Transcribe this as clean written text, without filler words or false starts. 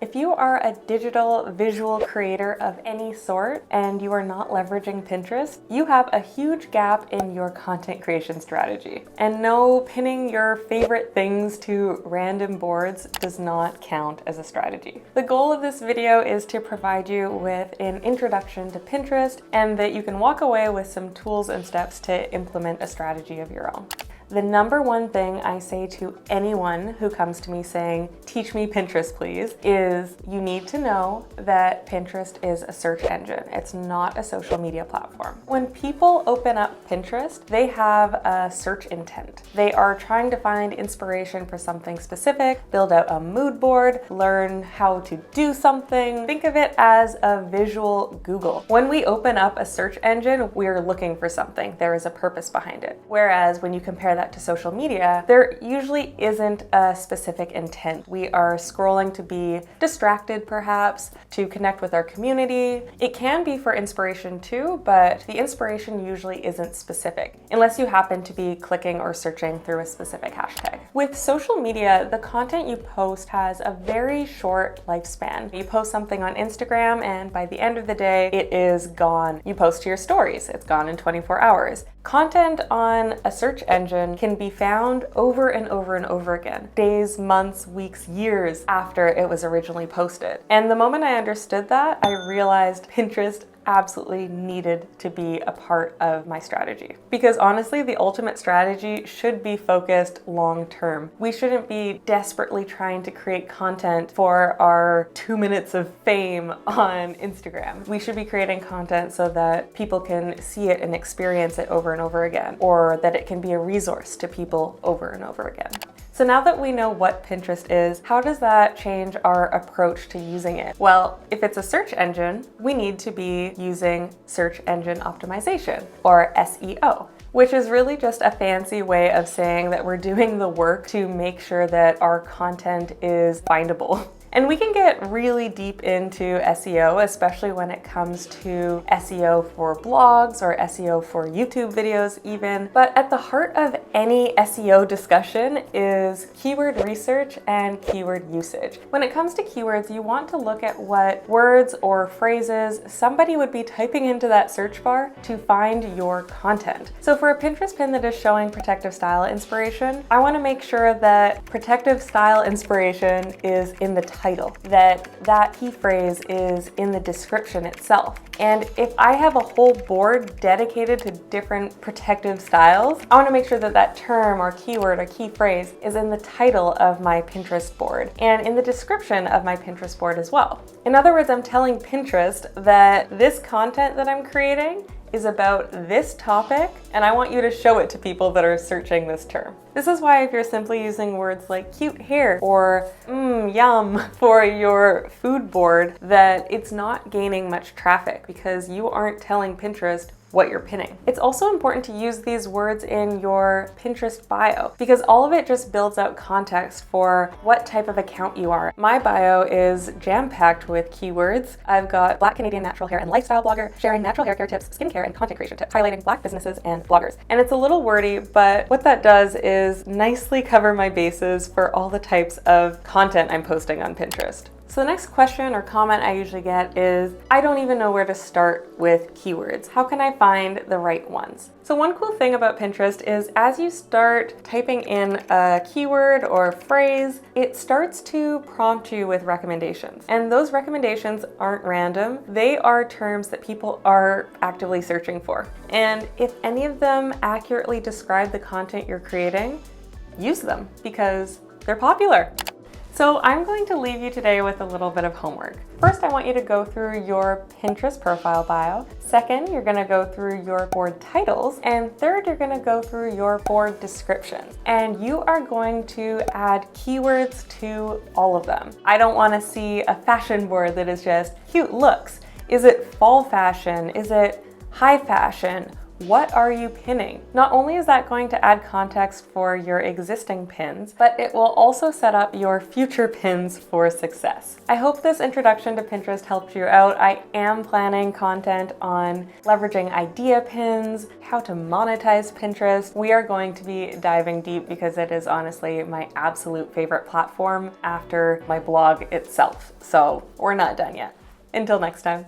If you are a digital visual creator of any sort and you are not leveraging Pinterest, you have a huge gap in your content creation strategy. And no, pinning your favorite things to random boards does not count as a strategy. The goal of this video is to provide you with an introduction to Pinterest and that you can walk away with some tools and steps to implement a strategy of your own. The number one thing I say to anyone who comes to me saying, teach me Pinterest please, is you need to know that Pinterest is a search engine. It's not a social media platform. When people open up Pinterest, they have a search intent. They are trying to find inspiration for something specific, build out a mood board, learn how to do something. Think of it as a visual Google. When we open up a search engine, we're looking for something. There is a purpose behind it. Whereas when you compare that to social media, there usually isn't a specific intent. We are scrolling to be distracted perhaps, to connect with our community. It can be for inspiration too, but the inspiration usually isn't specific, unless you happen to be clicking or searching through a specific hashtag. With social media, the content you post has a very short lifespan. You post something on Instagram and by the end of the day, it is gone. You post to your stories, it's gone in 24 hours. Content on a search engine can be found over and over and over again, days, months, weeks, years after it was originally posted. And the moment I understood that, I realized Pinterest absolutely needed to be a part of my strategy. Because honestly, the ultimate strategy should be focused long term. We shouldn't be desperately trying to create content for our 2 minutes of fame on Instagram. We should be creating content so that people can see it and experience it over and over again, or that it can be a resource to people over and over again. So now that we know what Pinterest is, how does that change our approach to using it? Well, if it's a search engine, we need to be using search engine optimization, or SEO, which is really just a fancy way of saying that we're doing the work to make sure that our content is findable. And we can get really deep into SEO, especially when it comes to SEO for blogs or SEO for YouTube videos even. But at the heart of any SEO discussion is keyword research and keyword usage. When it comes to keywords, you want to look at what words or phrases somebody would be typing into that search bar to find your content. So for a Pinterest pin that is showing protective style inspiration, I want to make sure that protective style inspiration is in the title, that key phrase is in the description itself. And if I have a whole board dedicated to different protective styles, I want to make sure that that term or keyword or key phrase is in the title of my Pinterest board and in the description of my Pinterest board as well. In other words, I'm telling Pinterest that this content that I'm creating is about this topic, and I want you to show it to people that are searching this term. This is why if you're simply using words like cute hair or yum for your food board, that it's not gaining much traffic because you aren't telling Pinterest what you're pinning. It's also important to use these words in your Pinterest bio because all of it just builds out context for what type of account you are. My bio is jam-packed with keywords. I've got Black Canadian natural hair and lifestyle blogger, sharing natural hair care tips, skincare, and content creation tips, highlighting Black businesses and bloggers. And it's a little wordy, but what that does is nicely cover my bases for all the types of content I'm posting on Pinterest. So the next question or comment I usually get is, I don't even know where to start with keywords. How can I find the right ones? So one cool thing about Pinterest is as you start typing in a keyword or phrase, it starts to prompt you with recommendations. And those recommendations aren't random. They are terms that people are actively searching for. And if any of them accurately describe the content you're creating, use them because they're popular. So I'm going to leave you today with a little bit of homework. First, I want you to go through your Pinterest profile bio. Second, you're gonna go through your board titles. And third, you're gonna go through your board descriptions. And you are going to add keywords to all of them. I don't wanna see a fashion board that is just cute looks. Is it fall fashion? Is it high fashion? what are you pinning? Not only is that going to add context for your existing pins, but it will also set up your future pins for success. I hope this introduction to Pinterest helped you out. I am planning content on leveraging idea pins, how to monetize Pinterest. We are going to be diving deep because it is honestly my absolute favorite platform after my blog itself. So we're not done yet. Until next time.